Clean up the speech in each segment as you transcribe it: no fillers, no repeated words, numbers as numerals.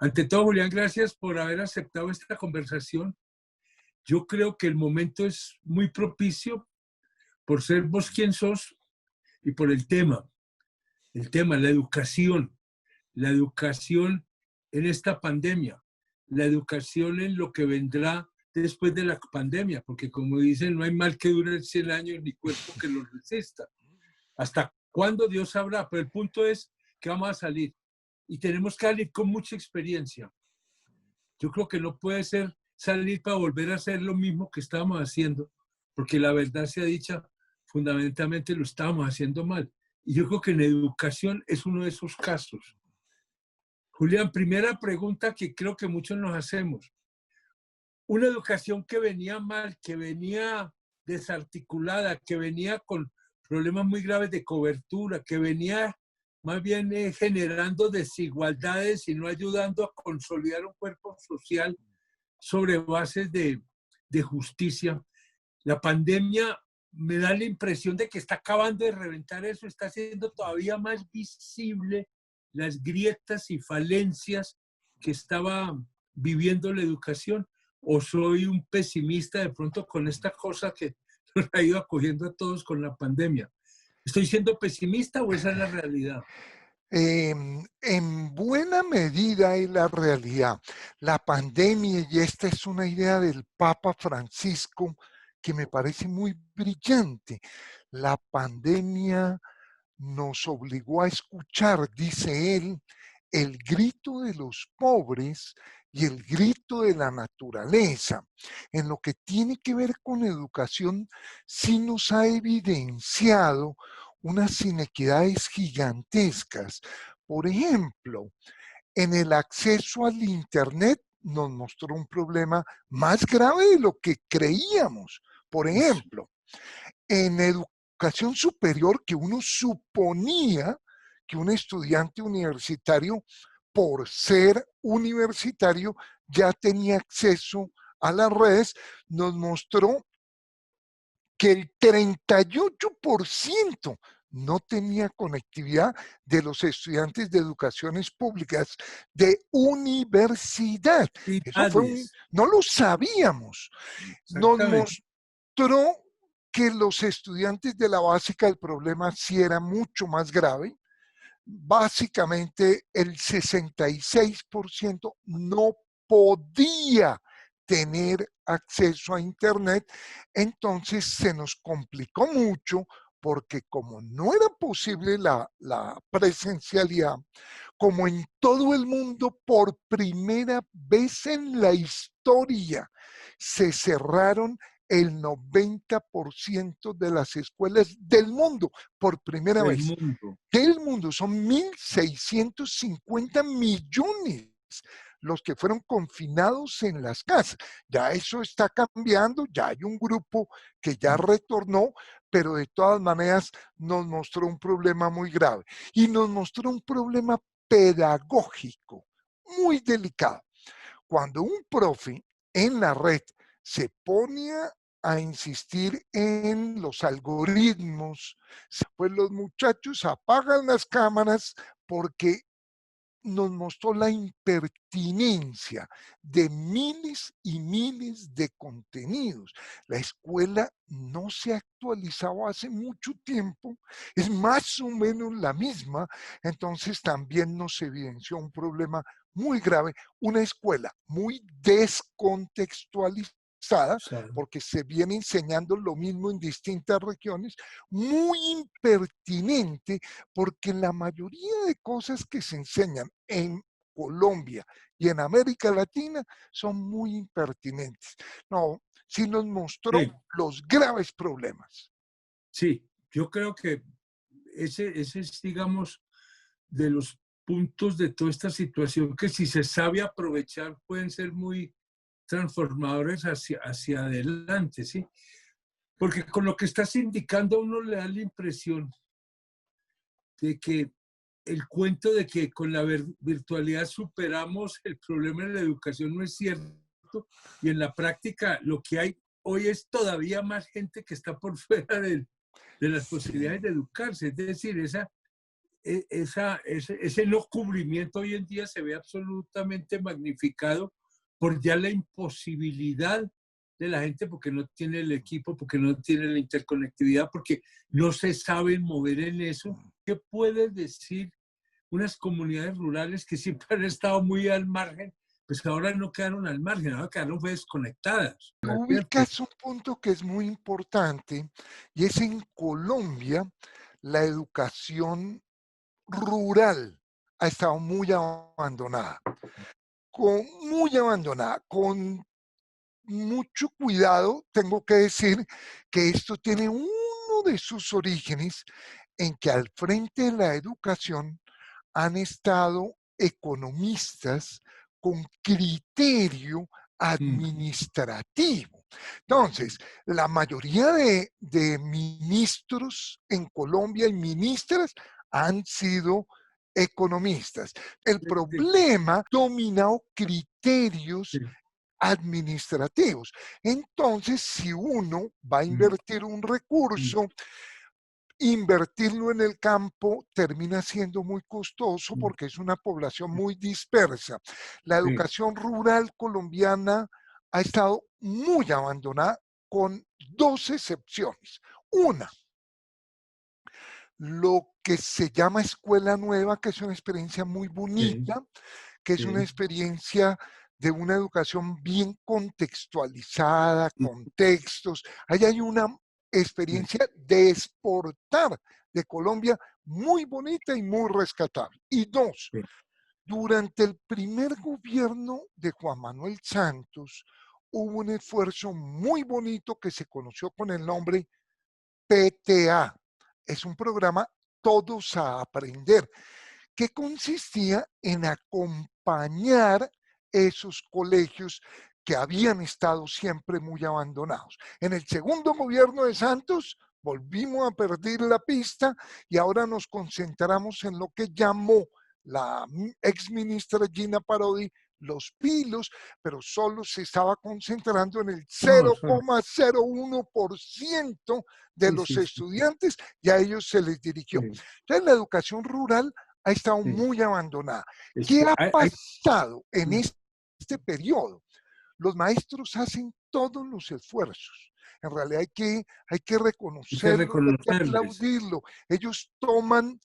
Ante todo, Julián, gracias por haber aceptado esta conversación. Yo creo que el momento es muy propicio por ser vos quien sos y por el tema, la educación en esta pandemia, la educación en lo que vendrá después de la pandemia, porque como dicen, no hay mal que dure 100 años ni cuerpo que lo resista. ¿Hasta cuándo? Dios sabrá, pero el punto es que vamos a salir y tenemos que salir con mucha experiencia. Yo creo que no puede ser salir para volver a hacer lo mismo que estábamos haciendo, porque la verdad sea dicha, fundamentalmente lo estábamos haciendo mal. Y yo creo que en educación es uno de esos casos. Julián, primera pregunta que creo que muchos nos hacemos. Una educación que venía mal, que venía desarticulada, que venía con problemas muy graves de cobertura, que venía más bien generando desigualdades y no ayudando a consolidar un cuerpo social sobre bases de justicia. La pandemia me da la impresión de que está acabando de reventar eso, está haciendo todavía más visible las grietas y falencias que estaba viviendo la educación. ¿O soy un pesimista de pronto con esta cosa que nos ha ido acogiendo a todos con la pandemia? ¿Estoy siendo pesimista o esa es la realidad? En buena medida es la realidad. La pandemia, y esta es una idea del Papa Francisco que me parece muy brillante. La pandemia nos obligó a escuchar, dice él, el grito de los pobres y el grito de la naturaleza. En lo que tiene que ver con educación, sí nos ha evidenciado unas inequidades gigantescas. Por ejemplo, en el acceso al Internet nos mostró un problema más grave de lo que creíamos. Por ejemplo, en educación superior, que uno suponía que un estudiante universitario, por ser universitario, ya tenía acceso a las redes, nos mostró que el 38% no tenía conectividad de los estudiantes de educaciones públicas de universidad. Eso fue no lo sabíamos. Nos mostró que los estudiantes de la básica el problema sí era mucho más grave. Básicamente el 66% no podía tener acceso a Internet, entonces se nos complicó mucho porque como no era posible la presencialidad, como en todo el mundo por primera vez en la historia se cerraron el 90% de las escuelas del mundo, por primera vez. Del mundo, son 1.650 millones los que fueron confinados en las casas. Ya eso está cambiando, ya hay un grupo que ya retornó, pero de todas maneras nos mostró un problema muy grave. Y nos mostró un problema pedagógico muy delicado. Cuando un profe en la red se pone a insistir en los algoritmos, pues los muchachos apagan las cámaras porque nos mostró la impertinencia de miles y miles de contenidos. La escuela no se ha actualizado hace mucho tiempo, es más o menos la misma, entonces también nos evidenció un problema muy grave, una escuela muy descontextualizada, porque se viene enseñando lo mismo en distintas regiones, muy impertinente, porque la mayoría de cosas que se enseñan en Colombia y en América Latina son muy impertinentes. No, sí nos mostró los graves problemas. Sí, yo creo que ese es, digamos, de los puntos de toda esta situación que si se sabe aprovechar pueden ser muy transformadores hacia adelante, ¿sí? Porque con lo que estás indicando a uno le da la impresión de que el cuento de que con la virtualidad superamos el problema de la educación no es cierto, y en la práctica lo que hay hoy es todavía más gente que está por fuera de las posibilidades de educarse, es decir, ese no cubrimiento hoy en día se ve absolutamente magnificado por ya la imposibilidad de la gente porque no tiene el equipo, porque no tiene la interconectividad, porque no se saben mover en eso. ¿Qué puede decir unas comunidades rurales que siempre han estado muy al margen? Pues ahora no quedaron al margen, ahora quedaron desconectadas, ¿cierto? Ubicas un punto que es muy importante y es en Colombia la educación rural ha estado muy abandonada, con mucho cuidado. Tengo que decir que esto tiene uno de sus orígenes en que al frente de la educación han estado economistas con criterio administrativo. Entonces, la mayoría de ministros en Colombia y ministras han sido economistas. El Sí, problema dominado criterios sí, administrativos. Entonces, si uno va a invertir un recurso, invertirlo en el campo termina siendo muy costoso porque es una población muy dispersa. La sí, educación rural colombiana ha estado muy abandonada con dos excepciones. Una, lo que se llama escuela nueva, que es una experiencia muy sí, bonita, que es una sí, experiencia de una educación bien contextualizada, con textos. Ahí hay una sí, experiencia de exportar de Colombia muy bonita y muy rescatable. Y dos, sí, durante el primer gobierno de Juan Manuel Santos hubo un esfuerzo muy bonito que se conoció con el nombre PTA. Es un programa Todos a Aprender, que consistía en acompañar esos colegios que habían estado siempre muy abandonados. En el segundo gobierno de Santos volvimos a perder la pista y ahora nos concentramos en lo que llamó la ex ministra Gina Parodi los pilos, pero solo se estaba concentrando en el no, eso, 0,01% de sí, los sí, sí, estudiantes y a ellos se les dirigió. sí, Entonces, la educación rural ha estado sí. muy abandonada. Es ¿Qué que ha pasado en mm, este periodo? Los maestros hacen todos los esfuerzos. En realidad hay que hay que reconocerlo y hay que reconocerles. aplaudirlo. Ellos toman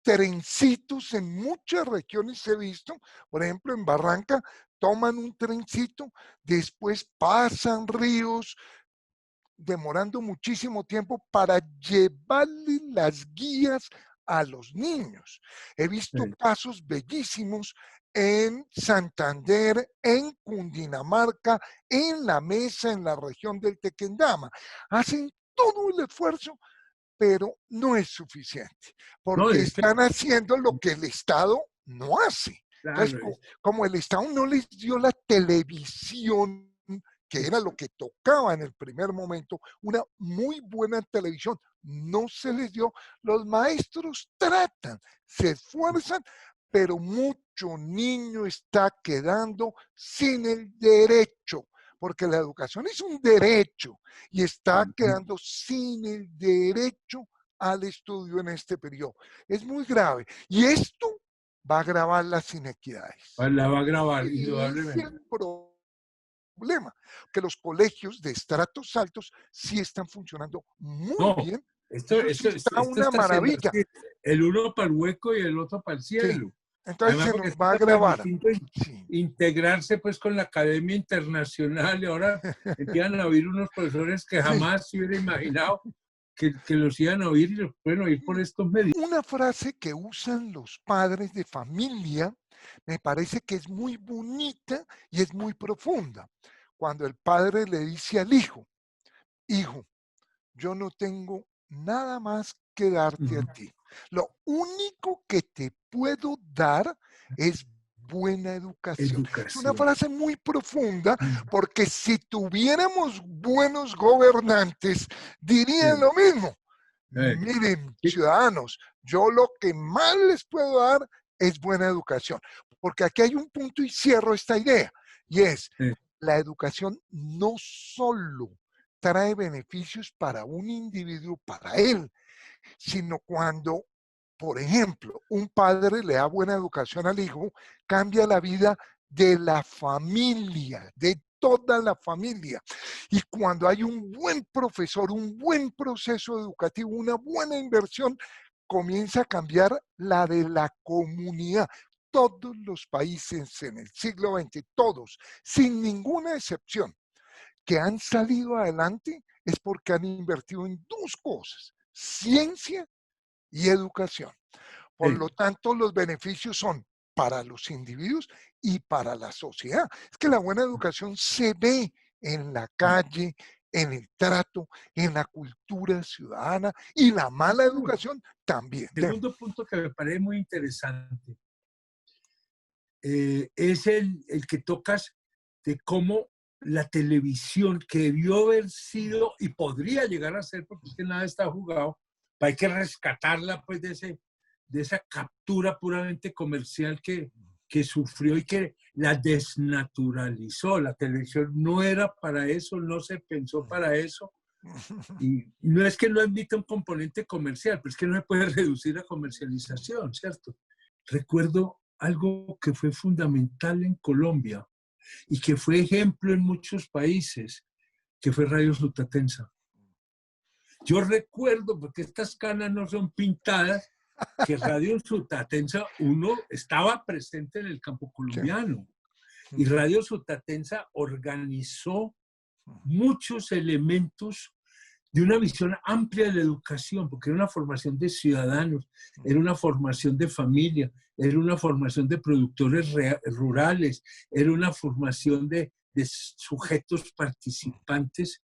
trencitos en muchas regiones, he visto, por ejemplo, en Barranca, toman un trencito, después pasan ríos, demorando muchísimo tiempo para llevarle las guías a los niños. He visto Sí, casos bellísimos en Santander, en Cundinamarca, en La Mesa, en la región del Tequendama. Hacen todo el esfuerzo, pero no es suficiente, no, porque es que, están haciendo lo que el Estado no hace. Entonces, claro, como el Estado no les dio la televisión, que era lo que tocaba en el primer momento, una muy buena televisión, no se les dio. Los maestros tratan, se esfuerzan, pero mucho niño está quedando sin el derecho, porque la educación es un derecho y está quedando sin el derecho al estudio en este periodo. Es muy grave. Y esto va a agravar las inequidades. la va a grabar, Es indudablemente. el problema, que los colegios de estratos altos sí están funcionando muy No, bien. esto, Eso sí esto, está esto una está haciendo maravilla. así, el uno para el hueco y el otro para el Sí. cielo. Entonces Además, se porque nos es va a tan agravar. distinto Sí. integrarse pues con la academia internacional y ahora empiezan a oír unos profesores que Sí. jamás se hubiera imaginado que los iban a oír y los pueden oír por estos medios. Una frase que usan los padres de familia me parece que es muy bonita y es muy profunda. Cuando el padre le dice al hijo, hijo, yo no tengo nada más que darte a ti. Lo único que te puedo dar es buena educación. Es una Educación. frase muy profunda porque si tuviéramos buenos gobernantes, dirían Sí, lo mismo. eh, Miren, sí, ciudadanos, yo lo que más les puedo dar es buena educación, porque aquí hay un punto y cierro esta idea, y es, eh, la educación no solo trae beneficios para un individuo, para él, sino cuando Por ejemplo, un padre le da buena educación al hijo, cambia la vida de la familia, de toda la familia. Y cuando hay un buen profesor, un buen proceso educativo, una buena inversión, comienza a cambiar la de la comunidad. Todos los países en el siglo XX, todos, sin ninguna excepción, que han salido adelante es porque han invertido en dos cosas: ciencia y educación. Por lo tanto, los beneficios son para los individuos y para la sociedad. Es que la buena educación se ve en la calle, en el trato, en la cultura ciudadana, y la mala educación también. Segundo punto que me parece muy interesante es el que tocas de cómo la televisión, que debió haber sido y podría llegar a ser, porque es que nada está jugado, hay que rescatarla pues de esa captura puramente comercial que sufrió y que la desnaturalizó. La televisión no era para eso, no se pensó para eso. Y no es que no admita un componente comercial, pero es que no se puede reducir a comercialización, ¿cierto? Recuerdo algo que fue fundamental en Colombia y que fue ejemplo en muchos países, que fue Radio Sutatensa. Yo recuerdo, porque estas canas no son pintadas, que Radio Sutatensa, uno estaba presente en el campo colombiano y Radio Sutatensa organizó muchos elementos de una visión amplia de la educación, porque era una formación de ciudadanos, era una formación de familia, era una formación de productores rurales, era una formación de sujetos participantes,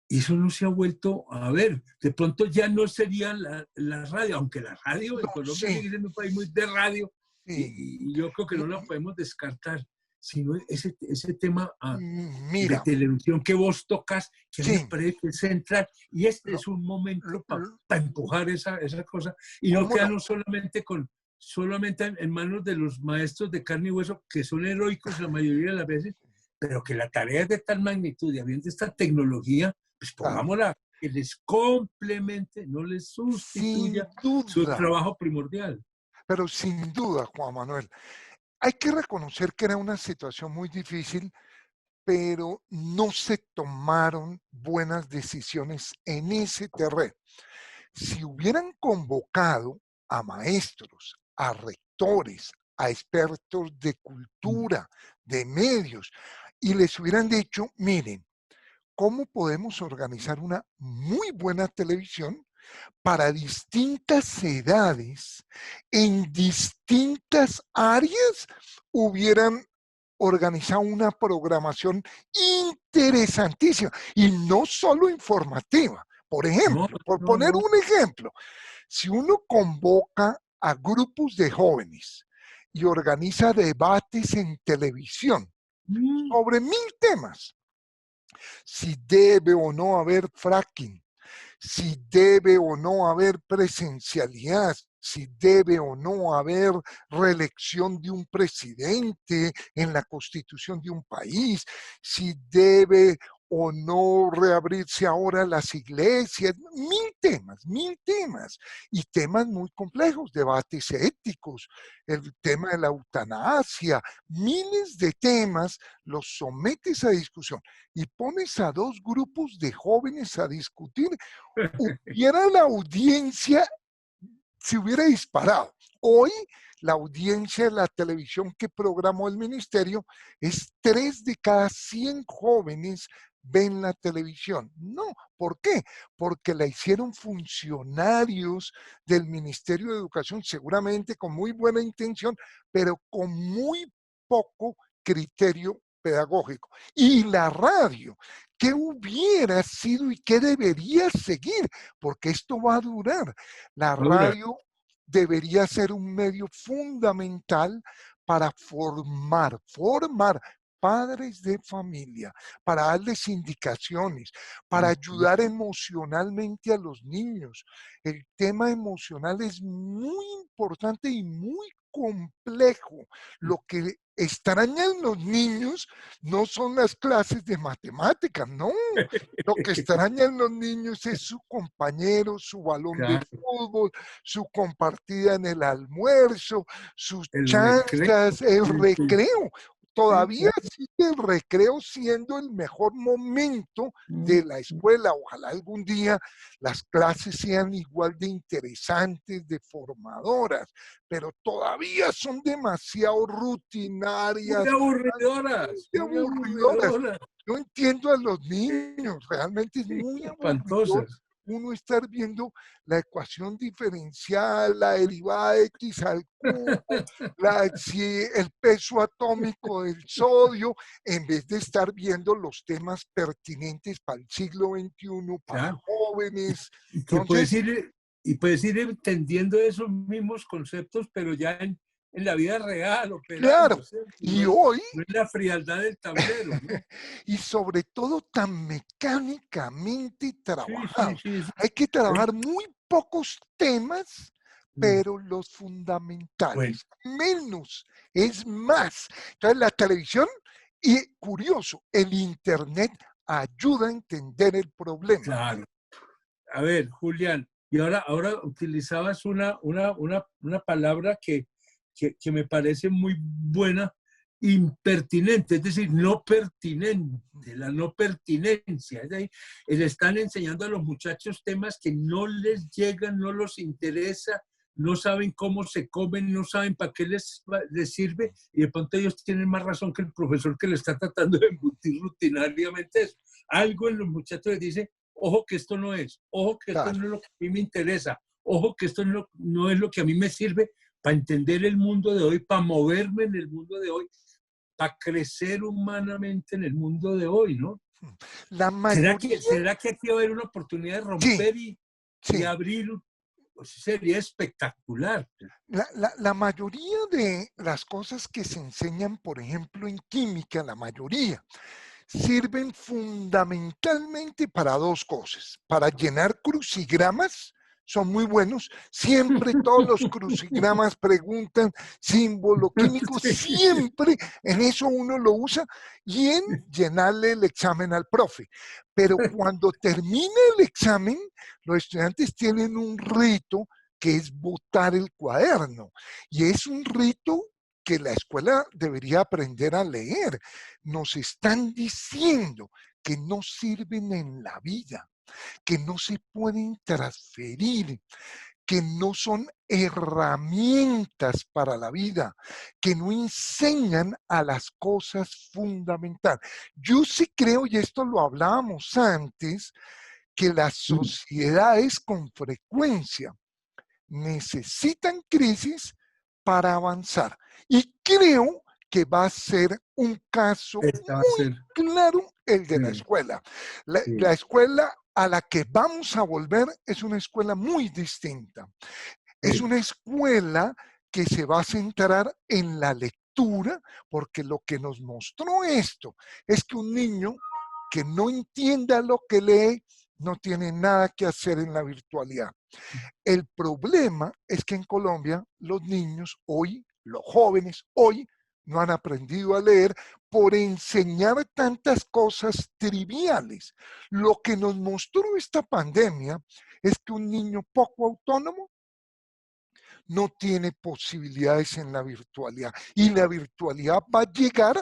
y eso no se ha vuelto a ver. De pronto ya no sería la radio, aunque la radio en Colombia sigue siendo un país muy de radio, y yo creo que no la podemos descartar, sino ese tema de televisión que vos tocas, que me parece central, y este es un momento para empujar esa cosa, y no quedarnos solamente en manos de los maestros de carne y hueso, que son heroicos la mayoría de las veces, pero que la tarea es de tal magnitud y habiendo esta tecnología, pues pongámosla, que les complemente, no les sustituya su trabajo primordial. Pero sin duda, Juan Manuel, hay que reconocer que era una situación muy difícil, pero no se tomaron buenas decisiones en ese terreno. Si hubieran convocado a maestros, a rectores, a expertos de cultura, de medios, y les hubieran dicho, miren, ¿cómo podemos organizar una muy buena televisión para distintas edades, en distintas áreas? Hubieran organizado una programación interesantísima y no solo informativa. Por ejemplo, por poner un ejemplo, si uno convoca a grupos de jóvenes y organiza debates en televisión sobre 1000 temas, si debe o no haber fracking, si debe o no haber presencialidad, si debe o no haber reelección de un presidente en la constitución de un país, si debe o no reabrirse ahora las iglesias, 1000 temas, y temas muy complejos, debates éticos, el tema de la eutanasia, miles de temas, los sometes a discusión y pones a dos grupos de jóvenes a discutir, hubiera la audiencia, se hubiera disparado. Hoy la audiencia de la televisión que programó el ministerio es 3 de cada 100 jóvenes ven la televisión. No, ¿por qué? Porque la hicieron funcionarios del Ministerio de Educación, seguramente con muy buena intención, pero con muy poco criterio pedagógico. Y la radio, ¿qué hubiera sido y qué debería seguir? Porque esto va a durar. La radio debería ser un medio fundamental para formar padres de familia, para darles indicaciones, para ayudar emocionalmente a los niños. El tema emocional es muy importante y muy complejo. Lo que extrañan los niños no son las clases de matemáticas, no. Lo que extrañan los niños es su compañero, su balón de Claro, fútbol, su compartida en el almuerzo, sus el recreo. chanclas, el Sí, sí, recreo. sí, Todavía claro. sigue el recreo siendo el mejor momento de la escuela. Ojalá algún día las clases sean igual de interesantes, de formadoras, pero todavía son demasiado Muy rutinarias, aburridoras, muy muy aburridoras. aburridoras. Yo entiendo a los niños, realmente es Sí, muy aburridor espantosas. uno estar viendo la ecuación diferencial, la derivada de x al cubo, si el peso atómico del sodio, en vez de estar viendo los temas pertinentes para el siglo XXI, para Claro. jóvenes. Y que Entonces, puedes ir entendiendo esos mismos conceptos, pero ya en la vida real, claro, operando, ¿cierto? y hoy, No en la frialdad del tablero, ¿no? y sobre todo tan mecánicamente Sí, sí, trabajado. sí. Hay que Hoy, trabajar muy pocos temas, mm, pero los bueno, fundamentales. Menos es más. Entonces la televisión, y curioso, el internet ayuda a entender el problema. claro. A ver, Julián, y ahora utilizabas una palabra que me parece muy buena, impertinente, es decir, no pertinente, la no pertinencia. Es decir, le están enseñando a los muchachos temas que no les llegan, no los interesa, no saben cómo se comen, no saben para qué les sirve, y de pronto ellos tienen más razón que el profesor que le está tratando de embutir rutinariamente eso. Algo en los muchachos les dice, ojo que esto no es, ojo que esto Claro. no es lo que a mí me interesa, ojo que esto no es lo que a mí me sirve para entender el mundo de hoy, para moverme en el mundo de hoy, para crecer humanamente en el mundo de hoy, ¿no? La mayoría, ¿Será que aquí va a haber una oportunidad de sí, romper y sí. abrir? Pues sería espectacular. La mayoría de las cosas que se enseñan, por ejemplo, en química, la mayoría, sirven fundamentalmente para dos cosas. Para llenar crucigramas, son muy buenos. Siempre todos los crucigramas preguntan símbolo químico, siempre en eso uno lo usa y en llenarle el examen al profe. Pero cuando termina el examen, los estudiantes tienen un rito que es botar el cuaderno. Y es un rito que la escuela debería aprender a leer. Nos están diciendo que no sirven en la vida, que no se pueden transferir, que no son herramientas para la vida, que no enseñan a las cosas fundamentales. Yo sí creo, y esto lo hablábamos antes, que las sociedades con frecuencia necesitan crisis para avanzar. Y creo que va a ser un caso Esta va a muy ser. claro el de la Sí, escuela. La sí, escuela a la que vamos a volver es una escuela muy distinta. Es sí. una escuela que se va a centrar en la lectura, porque lo que nos mostró esto es que un niño que no entienda lo que lee no tiene nada que hacer en la virtualidad. El problema es que en Colombia los niños hoy, los jóvenes hoy, no han aprendido a leer por enseñar tantas cosas triviales. Lo que nos mostró esta pandemia es que un niño poco autónomo no tiene posibilidades en la virtualidad y la virtualidad va a llegar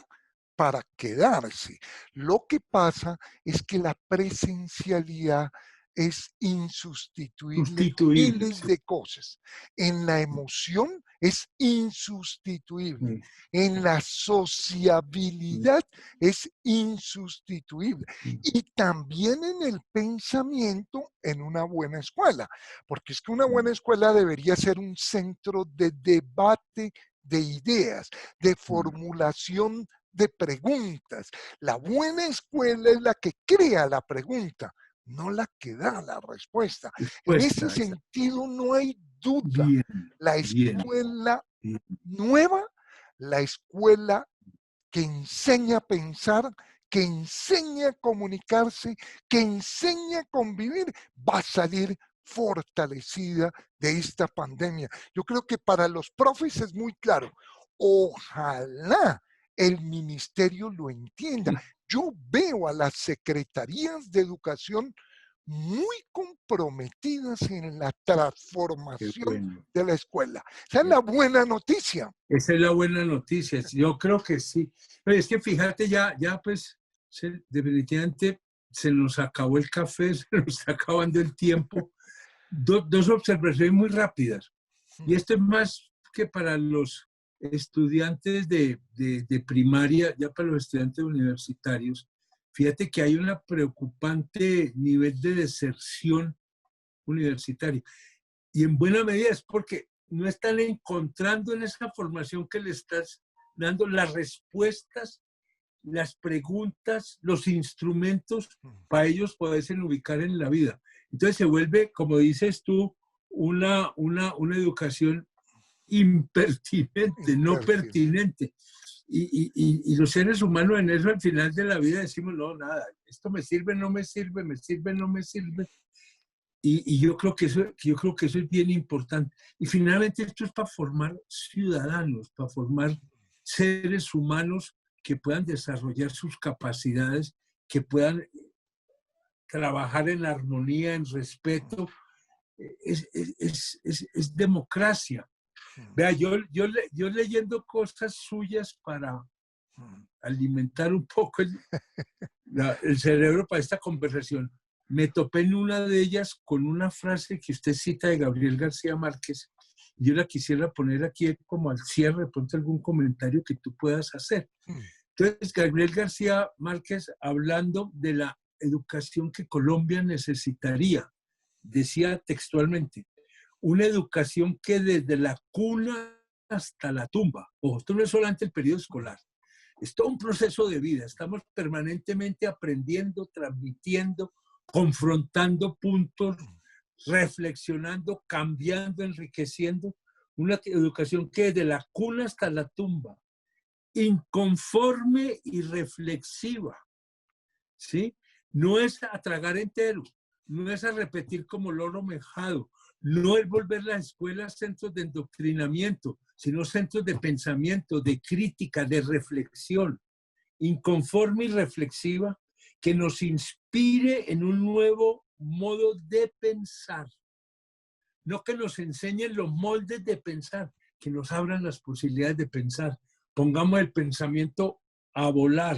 para quedarse. Lo que pasa es que la presencialidad es insustituible en Sustituible. miles de cosas. En la emoción es insustituible. Sí, En la sí, sociabilidad es insustituible. sí. Y también en el pensamiento en una buena escuela. Porque es que una buena escuela debería ser un centro de debate de ideas, de formulación de preguntas. La buena escuela es la que crea la pregunta, no la que da la respuesta. En ese Respuesta. sentido no hay duda. Bien, La bien, escuela bien. nueva, la escuela que enseña a pensar, que enseña a comunicarse, que enseña a convivir, va a salir fortalecida de esta pandemia. Yo creo que para los profes es muy claro. Ojalá el ministerio lo entienda. Yo veo a las secretarías de educación muy comprometidas en la transformación de la escuela. Esa es la buena noticia. Esa es la buena noticia. Yo creo que sí. Pero es que fíjate, ya pues, definitivamente se nos acabó el café, se nos está acabando el tiempo. Dos observaciones muy rápidas. Y esto es más que para los estudiantes de primaria, ya para los estudiantes universitarios. Fíjate que hay una preocupante nivel de deserción universitaria. Y en buena medida es porque no están encontrando en esa formación que le estás dando las respuestas, las preguntas, los instrumentos para ellos poderse ubicar en la vida. Entonces se vuelve, como dices tú, una educación impertinente, no pertinente. Y los seres humanos en eso al final de la vida decimos, no, nada, esto me sirve, no me sirve, me sirve, no me sirve. Y yo creo que eso es bien importante. Y finalmente esto es para formar ciudadanos, para formar seres humanos que puedan desarrollar sus capacidades, que puedan trabajar en armonía, en respeto. Es democracia. Vea, yo leyendo cosas suyas para alimentar un poco el cerebro para esta conversación, me topé en una de ellas con una frase que usted cita de Gabriel García Márquez. Yo la quisiera poner aquí como al cierre, ponte algún comentario que tú puedas hacer. Entonces, Gabriel García Márquez, hablando de la educación que Colombia necesitaría, decía textualmente, una educación que desde la cuna hasta la tumba, ojo, esto no es solamente el periodo escolar, es todo un proceso de vida, estamos permanentemente aprendiendo, transmitiendo, confrontando puntos, reflexionando, cambiando, enriqueciendo, una educación que desde la cuna hasta la tumba, inconforme y reflexiva, ¿sí? No es a tragar entero, no es a repetir como loro mejado, no es volver las escuelas centros de endoctrinamiento, sino centros de pensamiento, de crítica, de reflexión, inconforme y reflexiva, que nos inspire en un nuevo modo de pensar. No que nos enseñen los moldes de pensar, que nos abran las posibilidades de pensar. Pongamos el pensamiento a volar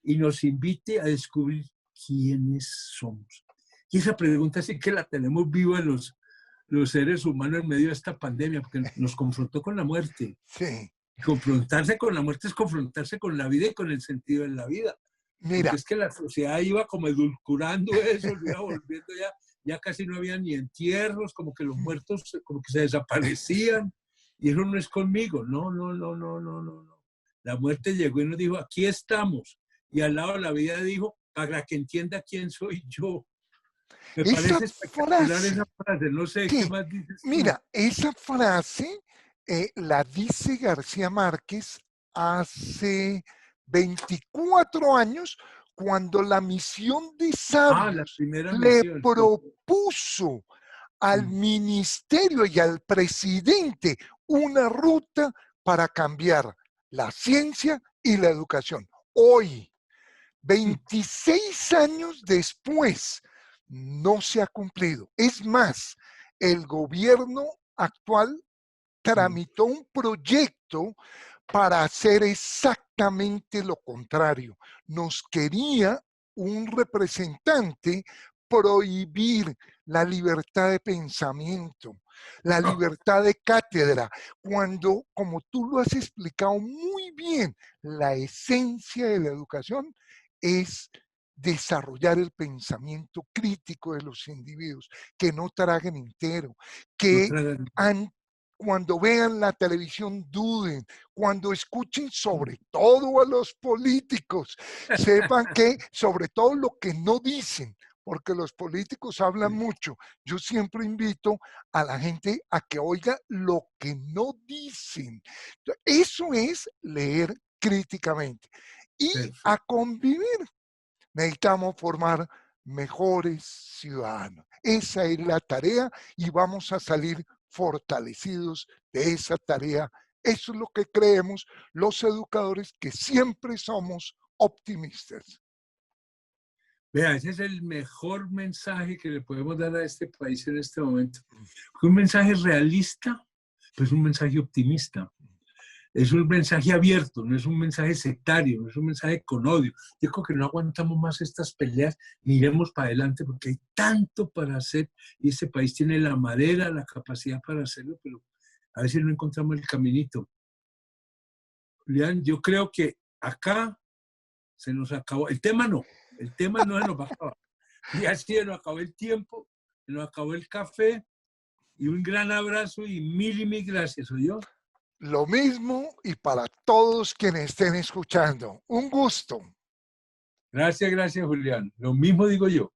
y nos invite a descubrir quiénes somos. Y esa pregunta sí que la tenemos viva en los seres humanos en medio de esta pandemia, porque nos confrontó con la muerte. Sí. Confrontarse con la muerte es confrontarse con la vida y con el sentido de la vida. Mira. Porque es que la sociedad iba como edulcorando eso, lo iba volviendo ya casi no había ni entierros, como que los muertos como que se desaparecían. Y eso no es conmigo, no. La muerte llegó y nos dijo, aquí estamos. Y al lado la vida dijo, para que entienda quién soy yo. Me parece espectacular esa frase, no sé, ¿qué más dices tú? Mira, esa frase la dice García Márquez hace 24 años, cuando la misión de Sabios le propuso al ministerio y al presidente una ruta para cambiar la ciencia y la educación. Hoy, 26 años después, no se ha cumplido. Es más, el gobierno actual tramitó un proyecto para hacer exactamente lo contrario. Nos quería un representante prohibir la libertad de pensamiento, la libertad de cátedra, cuando, como tú lo has explicado muy bien, la esencia de la educación es desarrollar el pensamiento crítico de los individuos, que no traguen entero, que cuando vean la televisión duden, cuando escuchen sobre todo a los políticos, sepan que sobre todo lo que no dicen, porque los políticos hablan mucho. Yo siempre invito a la gente a que oiga lo que no dicen. Eso es leer críticamente. Y Perfecto. a convivir. Necesitamos formar mejores ciudadanos. Esa es la tarea y vamos a salir fortalecidos de esa tarea. Eso es lo que creemos los educadores, que siempre somos optimistas. Vea, ese es el mejor mensaje que le podemos dar a este país en este momento. Un mensaje realista, pues un mensaje optimista. Es un mensaje abierto, no es un mensaje sectario, no es un mensaje con odio. Yo creo que no aguantamos más estas peleas, ni iremos para adelante porque hay tanto para hacer y este país tiene la madera, la capacidad para hacerlo, pero a veces no encontramos el caminito. Julián, yo creo que acá se nos acabó. El tema no se nos va a acabar. Ya sí, se nos acabó el tiempo, se nos acabó el café y un gran abrazo y mil gracias, ¿oyó? Lo mismo y para todos quienes estén escuchando. Un gusto. Gracias, Julián. Lo mismo digo yo.